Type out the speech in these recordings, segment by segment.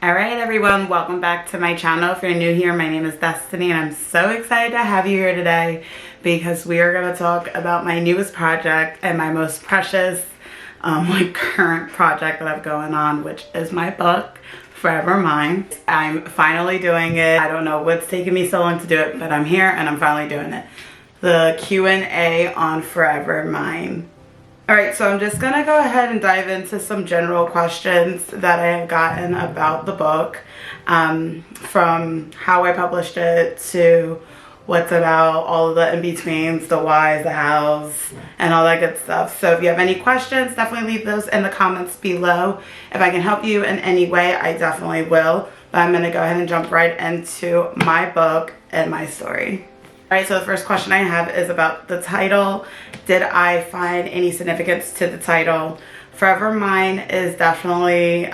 Alright everyone, welcome back to my channel. If you're new here, my name is Destiny and I'm so excited to have you here today because we are going to talk about my newest project and my most precious current project that I've going on, which is my book, Forever Mine. I'm finally doing it. I don't know what's taking me so long to do it, but I'm here and I'm finally doing it. The Q&A on Forever Mine. Alright, so I'm just going to go ahead and dive into some general questions that I have gotten about the book, from how I published it to what's about, all of the in-betweens, the whys, the hows, and all that good stuff. So if you have any questions, definitely leave those in the comments below. If I can help you in any way, I definitely will. But I'm going to go ahead and jump right into my book and my story. Alright, so the first question I have is about the title. Did I find any significance to the title? Forever Mine is definitely,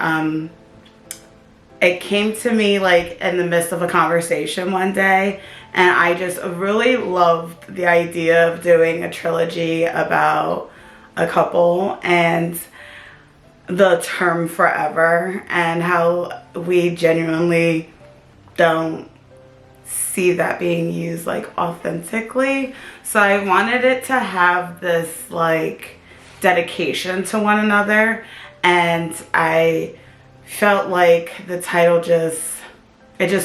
it came to me like in the midst of a conversation one day, and I just really loved the idea of doing a trilogy about a couple and the term forever and how we genuinely don't see that being used like authentically. So I wanted it to have this like dedication to one another, and I felt like the title just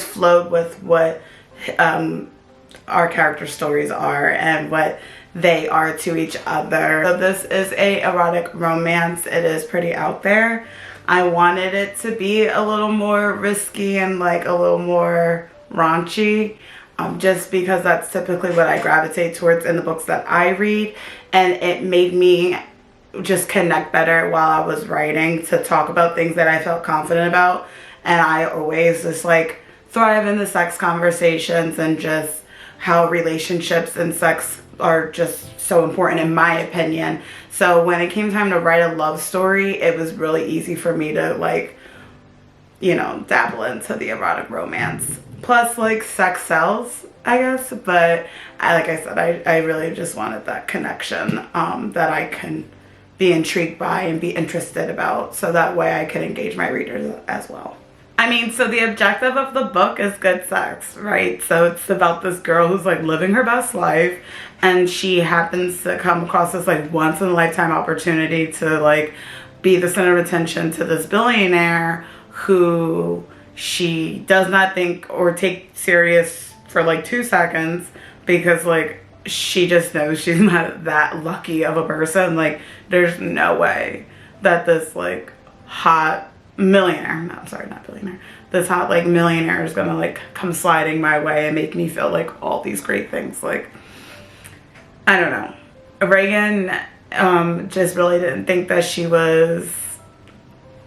flowed with what our character stories are and what they are to each other. So this is a erotic romance. It is pretty out there. I wanted it to be a little more risky and like a little more raunchy, just because that's typically what I gravitate towards in the books that I read, and it made me just connect better while I was writing to talk about things that I felt confident about. And I always just like thrive in the sex conversations and just how relationships and sex are just so important in my opinion. So when it came time to write a love story, it was really easy for me to like, you know, dabble into the erotic romance. Plus, like, sex sells, I guess, but like I said, I really just wanted that connection that I can be intrigued by and be interested about, so that way I can engage my readers as well. I mean, so the objective of the book is good sex, right? So it's about this girl who's like living her best life, and she happens to come across this like once in a lifetime opportunity to like be the center of attention to this billionaire who she does not think or take serious for like 2 seconds, because like she just knows she's not that lucky of a person. Like there's no way that this like hot millionaire, no, sorry, not billionaire, this hot like millionaire is gonna like come sliding my way and make me feel like all these great things. Like, I don't know, Reagan just really didn't think that she was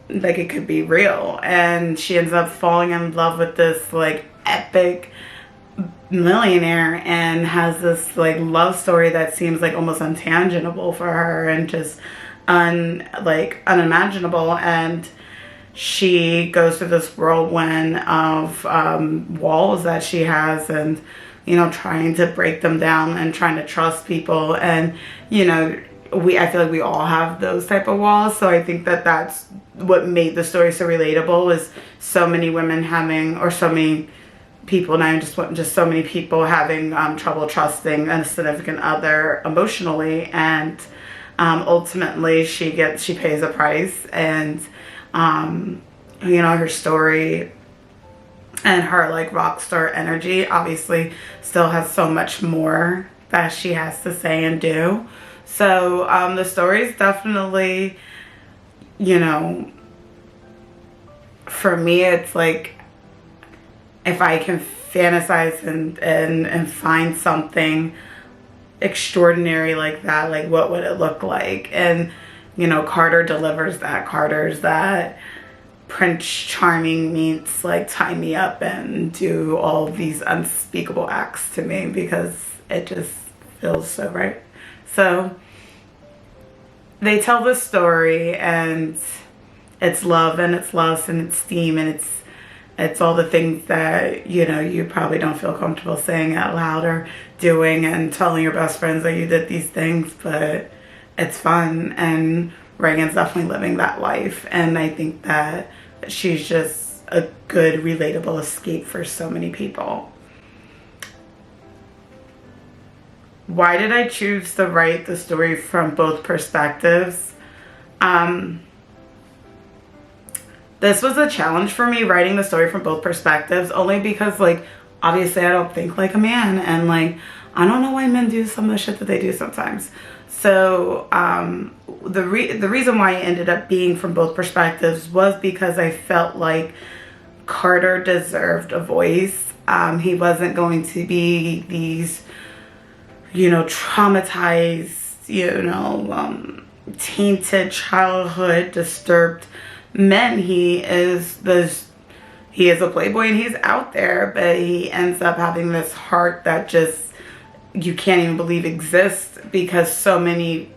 like it could be real, and she ends up falling in love with this like epic millionaire and has this like love story that seems like almost untangible for her and just unimaginable. And she goes through this whirlwind of walls that she has, and you know, trying to break them down and trying to trust people. And you know, I feel like we all have those type of walls. So I think that that's what made the story so relatable, is so many women having, or so many people, not just so many people having trouble trusting a significant other emotionally. And ultimately she pays a price, and you know, her story and her like rock star energy obviously still has so much more that she has to say and do. So the story is definitely, you know, for me, it's like if I can fantasize and find something extraordinary like that, like what would it look like? And you know, Carter delivers that. Carter's that Prince Charming meets like tie me up and do all these unspeakable acts to me, because it just feels so right. So they tell this story, and it's love and it's lust and it's steam, and it's all the things that, you know, you probably don't feel comfortable saying out loud or doing and telling your best friends that you did these things, but it's fun. And Reagan's definitely living that life, and I think that she's just a good, relatable escape for so many people. Why did I choose to write the story from both perspectives? This was a challenge for me, writing the story from both perspectives, only because, like, obviously I don't think like a man, and like I don't know why men do some of the shit that they do sometimes. So the reason why I ended up being from both perspectives was because I felt like Carter deserved a voice. He wasn't going to be these, you know, traumatized, you know, tainted childhood, disturbed men. He is a playboy and he's out there, but he ends up having this heart that just you can't even believe exists because so many,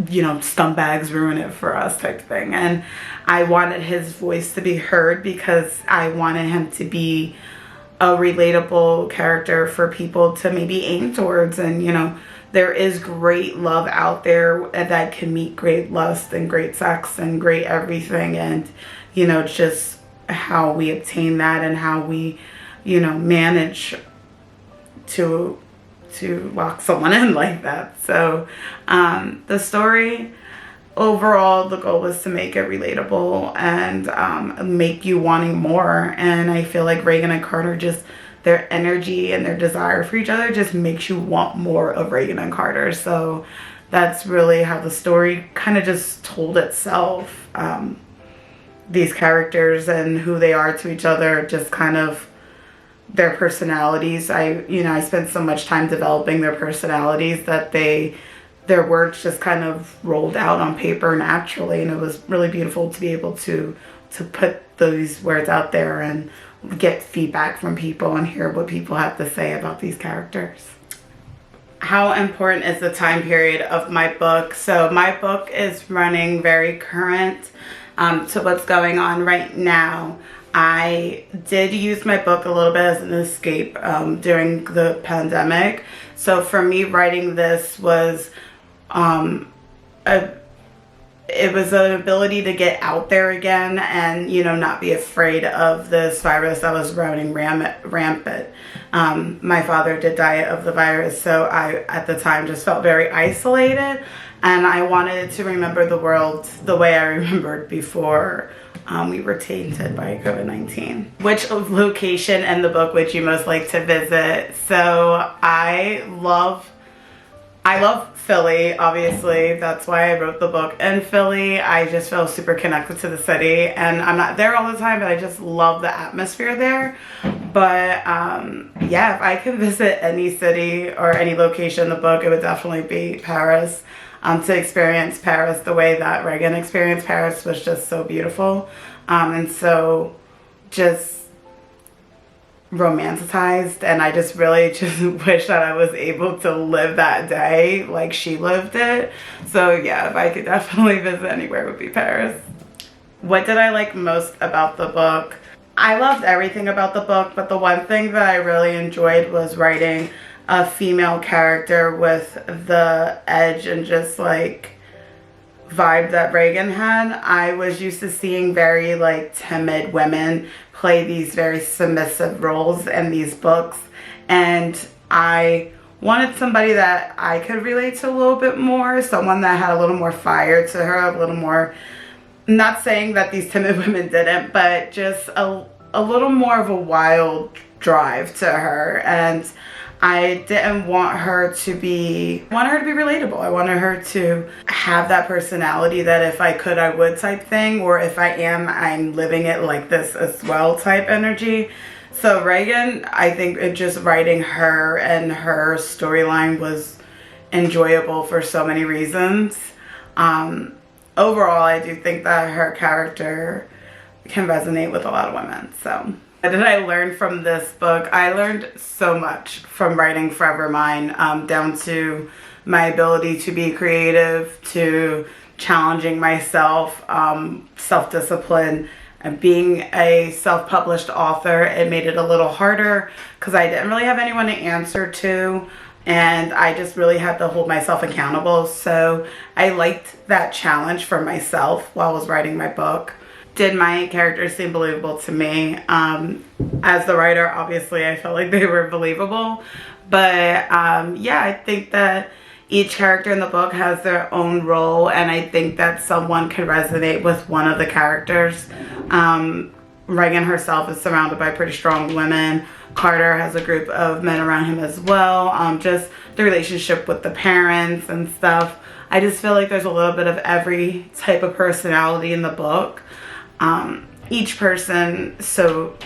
you know, scumbags ruin it for us type thing. And I wanted his voice to be heard because I wanted him to be a relatable character for people to maybe aim towards. And, you know, there is great love out there that can meet great lust and great sex and great everything. And, you know, just how we obtain that and how we, you know, manage to lock someone in like that. So the story overall, the goal was to make it relatable and make you wanting more. And I feel like Reagan and Carter, just their energy and their desire for each other just makes you want more of Reagan and Carter. So that's really how the story kind of just told itself. These characters and who they are to each other, just kind of their personalities. I spent so much time developing their personalities that their words just kind of rolled out on paper naturally, and it was really beautiful to be able to put those words out there and get feedback from people and hear what people have to say about these characters. How important is the time period of my book? So my book is running very current to what's going on right now. I did use my book a little bit as an escape during the pandemic. So for me, writing this was it was an ability to get out there again and, you know, not be afraid of this virus that was running rampant. My father did die of the virus, so I, at the time, just felt very isolated, and I wanted to remember the world the way I remembered before we were tainted by COVID-19. Which location in the book would you most like to visit? So I love Philly, obviously. That's why I wrote the book in Philly. I just feel super connected to the city, and I'm not there all the time, but I just love the atmosphere there. But yeah, if I could visit any city or any location in the book, it would definitely be Paris. To experience Paris the way that Reagan experienced Paris was just so beautiful, and so just romanticized, and I just really just wish that I was able to live that day like she lived it. So yeah, if I could definitely visit anywhere, it would be Paris. What did I like most about the book? I loved everything about the book, but the one thing that I really enjoyed was writing a female character with the edge and just like vibe that Reagan had. I was used to seeing very like timid women play these very submissive roles in these books, and I wanted somebody that I could relate to a little bit more, someone that had a little more fire to her, a little more, not saying that these timid women didn't, but just a little more of a wild drive to her. And I didn't want her to be, relatable. I wanted her to have that personality that if I could, I would type thing, or if I am, I'm living it like this as well type energy. So Reagan, I think just writing her and her storyline was enjoyable for so many reasons. Overall, I do think that her character can resonate with a lot of women, so. What did I learn from this book? I learned so much from writing Forever Mine, down to my ability to be creative, to challenging myself, self-discipline, and being a self-published author. It made it a little harder because I didn't really have anyone to answer to, and I just really had to hold myself accountable. So I liked that challenge for myself while I was writing my book. did my characters seem believable to me. As the writer, obviously, I felt like they were believable. But yeah, I think that each character in the book has their own role, and I think that someone could resonate with one of the characters. Reagan herself is surrounded by pretty strong women. Carter has a group of men around him as well. Just the relationship with the parents and stuff. I just feel like there's a little bit of every type of personality in the book. Each person so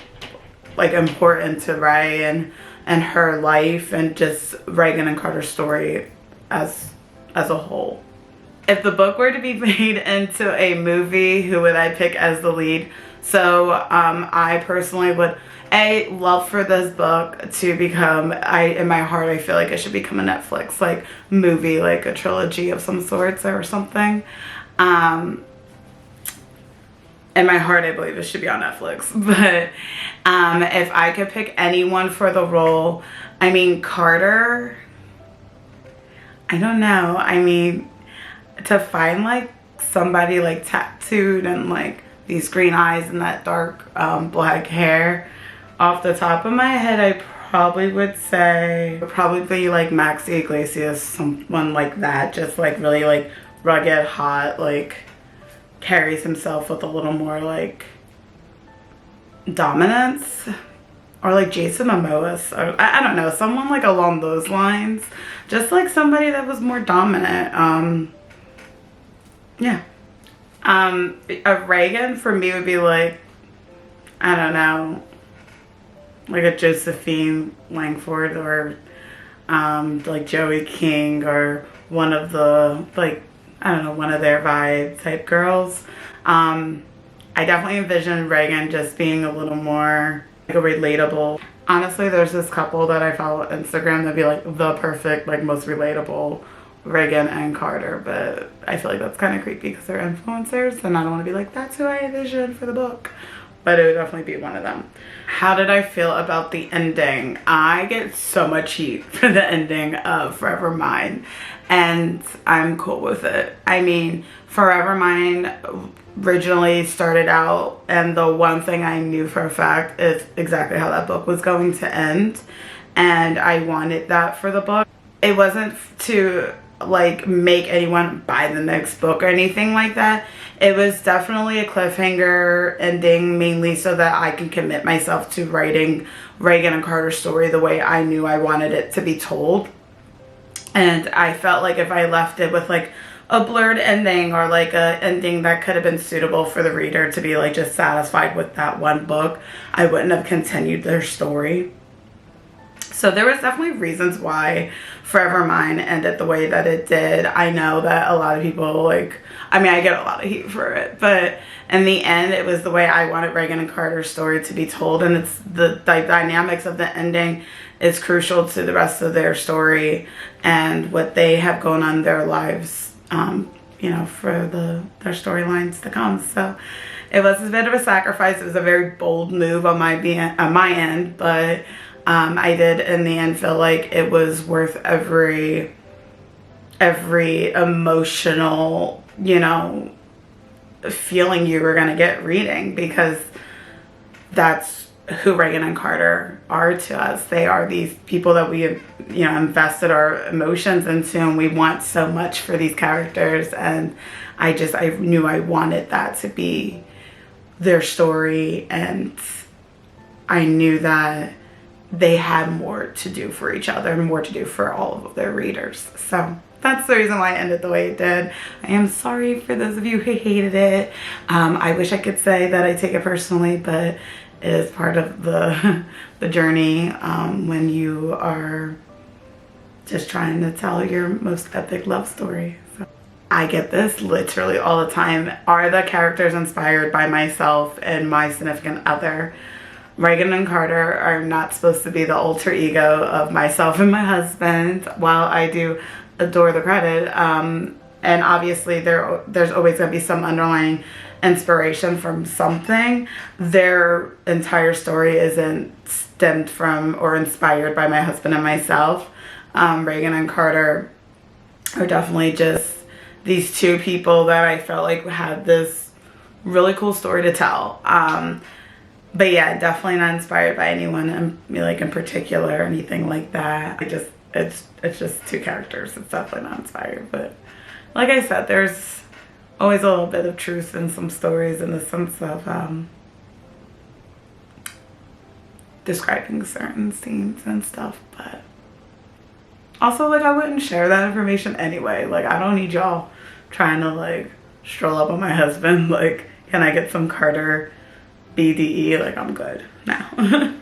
like important to Ray and her life, and just Reagan and Carter's story as a whole. If the book were to be made into a movie, who would I pick as the lead? So I personally would love for this book to become, in my heart I feel like it should become a Netflix like movie, like a trilogy of some sorts or something. In my heart, I believe it should be on Netflix. But if I could pick anyone for the role, I mean, Carter, I don't know. I mean, to find like somebody like tattooed and like these green eyes and that dark black hair, off the top of my head, I probably would say probably like Maxi Iglesias, someone like that, just like really like rugged, hot, like carries himself with a little more like dominance, or like Jason Momoa, or I don't know, someone like along those lines, just like somebody that was more dominant. Yeah. A Reagan for me would be like, I don't know, like a Josephine Langford, or like Joey King, or one of the like, I don't know, one of their vibe type girls. I definitely envision Reagan just being a little more like relatable. Honestly, there's this couple that I follow on Instagram that'd be like the perfect, like most relatable, Reagan and Carter, but I feel like that's kind of creepy because they're influencers, and I don't want to be like, that's who I envision for the book. But it would definitely be one of them. How did I feel about the ending? I get so much heat for the ending of Forever Mine, and I'm cool with it. I mean, Forever Mine originally started out, and the one thing I knew for a fact is exactly how that book was going to end, and I wanted that for the book. It wasn't to like make anyone buy the next book or anything like that. It was definitely a cliffhanger ending, mainly so that I can commit myself to writing Reagan and Carter's story the way I knew I wanted it to be told. And I felt like if I left it with like a blurred ending, or like a ending that could have been suitable for the reader to be like just satisfied with that one book, I wouldn't have continued their story. So there was definitely reasons why Forever Mine ended the way that it did. I know that a lot of people like, I mean, I get a lot of heat for it, but in the end, it was the way I wanted Reagan and Carter's story to be told, and it's the dynamics of the ending is crucial to the rest of their story and what they have going on in their lives, you know, for their storylines to come. So it was a bit of a sacrifice. It was a very bold move on my end, but I did in the end feel like it was worth every emotional, you know, feeling you were gonna get reading, because that's who Reagan and Carter are to us. They are these people that we have, you know, invested our emotions into, and we want so much for these characters, and I knew I wanted that to be their story, and I knew that they had more to do for each other and more to do for all of their readers. So that's the reason why I ended the way it did. I am sorry for those of you who hated it. I wish I could say that I take it personally, but it is part of the journey when you are just trying to tell your most epic love story. So I get this literally all the time. Are the characters inspired by myself and my significant other? Reagan and Carter are not supposed to be the alter ego of myself and my husband. While I do adore the credit, and obviously there's always going to be some underlying inspiration from something, their entire story isn't stemmed from or inspired by my husband and myself. Reagan and Carter are definitely just these two people that I felt like had this really cool story to tell. But yeah, definitely not inspired by anyone in particular or anything like that. It's just two characters. It's definitely not inspired. But like I said, there's always a little bit of truth in some stories in the sense of describing certain scenes and stuff. But also, like, I wouldn't share that information anyway. Like, I don't need y'all trying to like stroll up on my husband. Like, can I get some Carter BDE? Like, I'm good now.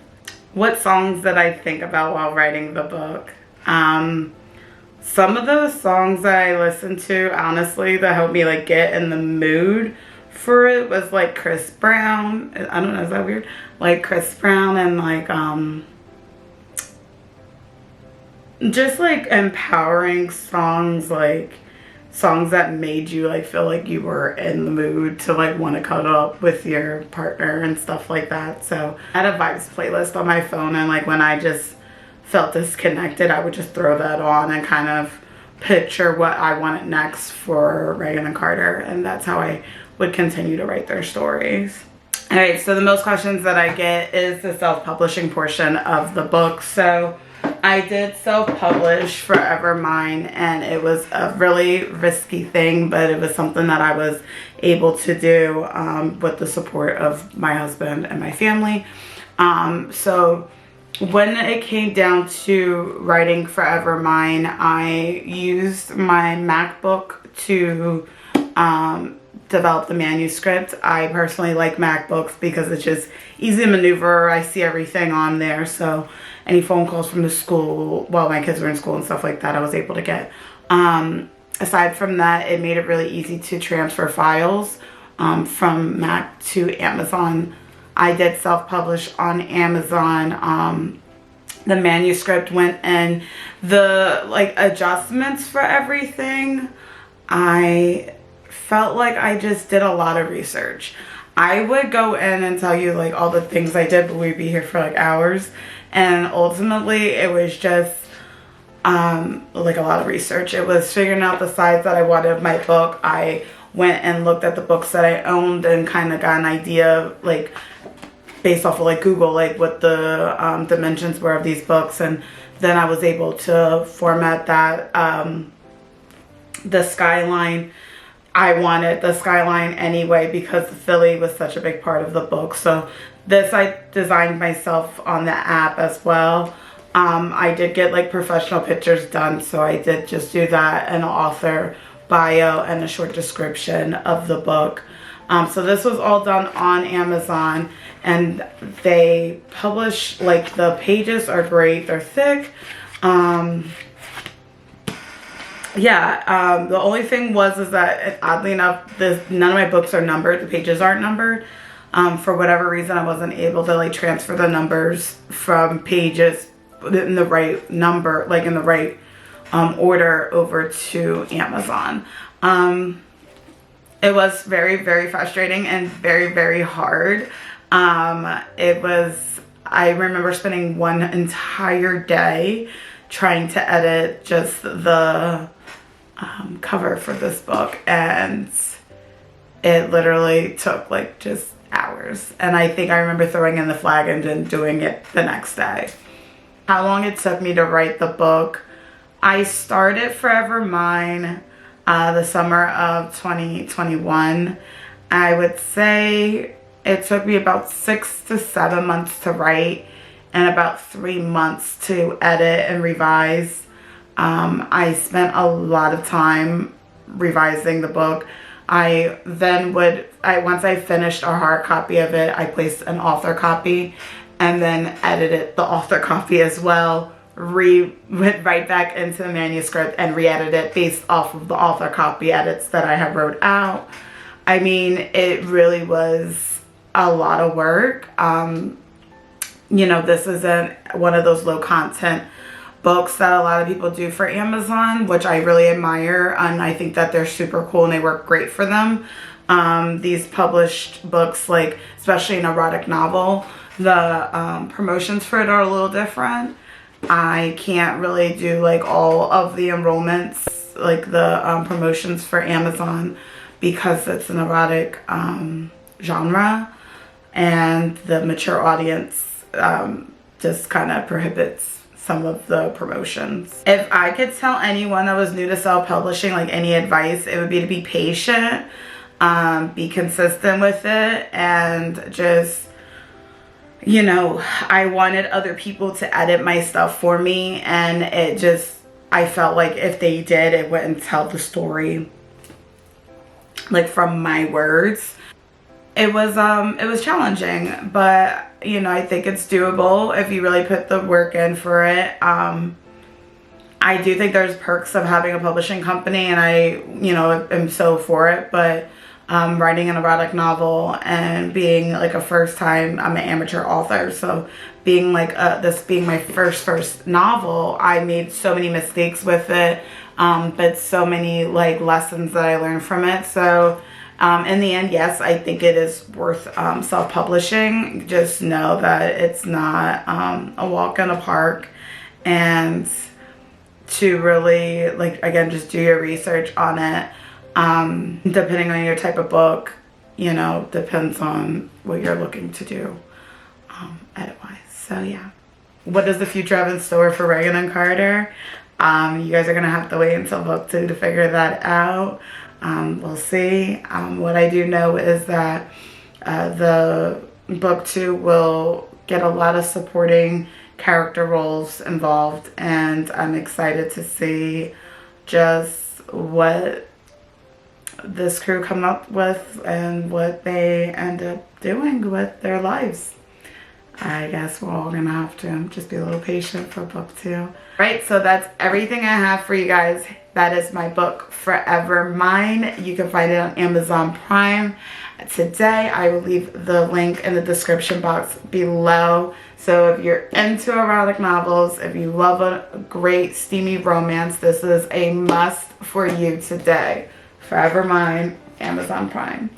What songs did I think about while writing the book? Some of those songs that I listened to, honestly, that helped me like get in the mood for it was like Chris Brown. I don't know, is that weird? Like Chris Brown and like just like empowering songs, like songs that made you like feel like you were in the mood to like want to cuddle up with your partner and stuff like that. So I had a vibes playlist on my phone, and like when I just felt disconnected, I would just throw that on and kind of picture what I wanted next for Reagan and Carter, and that's how I would continue to write their stories. All right, so the most questions that I get is the self-publishing portion of the book. So I did self-publish Forever Mine, and it was a really risky thing, but it was something that I was able to do with the support of my husband and my family. So when it came down to writing Forever Mine, I used my MacBook to develop the manuscript. I personally like MacBooks because it's just easy to maneuver. I see everything on there, so any phone calls from the school while my kids were in school and stuff like that, I was able to get. Aside from that, it made it really easy to transfer files from Mac to Amazon. I did self-publish on Amazon. The manuscript went in. The like adjustments for everything, I felt like I just did a lot of research. I would go in and tell you like all the things I did, but we'd be here for like hours. And ultimately it was just like a lot of research. It was figuring out the size that I wanted of my book. I went and looked at the books that I owned and kind of got an idea, like based off of like Google, like what the dimensions were of these books. And then I was able to format that. The skyline, I wanted the skyline anyway because the Philly was such a big part of the book. So this I designed myself on the app as well. I did get like professional pictures done, so I did just do that, an author bio and a short description of the book. So this was all done on Amazon, and they publish, like, the pages are great, they're thick. The only thing is that oddly enough, none of my books are numbered. The pages aren't numbered. For whatever reason, I wasn't able to like transfer the numbers from pages in the right number, like in the right order over to Amazon. It was very, very frustrating and very, very hard. I remember spending one entire day trying to edit just the cover for this book, and it literally took like just hours. And I think I remember throwing in the flag and then doing it the next day. How long it took me to write the book: I started Forever Mine the summer of 2021. I would say it took me about 6 to 7 months to write and about 3 months to edit and revise. I spent a lot of time revising the book. Once I finished a hard copy of it, I placed an author copy and then edited the author copy as well. Went right back into the manuscript and re-edited it based off of the author copy edits that I had wrote out. I mean, it really was a lot of work. This isn't one of those low content books that a lot of people do for Amazon, which I really admire, and I think that they're super cool and they work great for them. These published books, like especially an erotic novel, the promotions for it are a little different. I can't really do like all of the enrollments, like the promotions for Amazon, because it's an erotic genre, and the mature audience just kind of prohibits some of the promotions. If I could tell anyone that was new to self-publishing like any advice, it would be to be patient, be consistent with it, and just, you know, I wanted other people to edit my stuff for me, and it just, I felt like if they did, it wouldn't tell the story like from my words. It was challenging, but you know, I think it's doable if you really put the work in for it. I do think there's perks of having a publishing company, and I, you know, am so for it, but writing an erotic novel and being like a first time, I'm an amateur author, so being like this being my first novel, I made so many mistakes with it, but so many like lessons that I learned from it. So in the end, yes, I think it is worth self-publishing. Just know that it's not a walk in the park, and to really, like, again, just do your research on it. Depending on your type of book, you know, depends on what you're looking to do edit-wise. So yeah, what does the future have in store for Reagan and Carter? You guys are gonna have to wait until book 2 to figure that out. We'll see. What I do know is that the book 2 will get a lot of supporting character roles involved, and I'm excited to see just what this crew come up with and what they end up doing with their lives. I guess we're all gonna have to just be a little patient for book 2. Right, so that's everything I have for you guys. That is my book, Forever Mine. You can find it on Amazon Prime. Today, I will leave the link in the description box below. So if you're into erotic novels, if you love a great steamy romance, this is a must for you today. Forever Mine, Amazon Prime.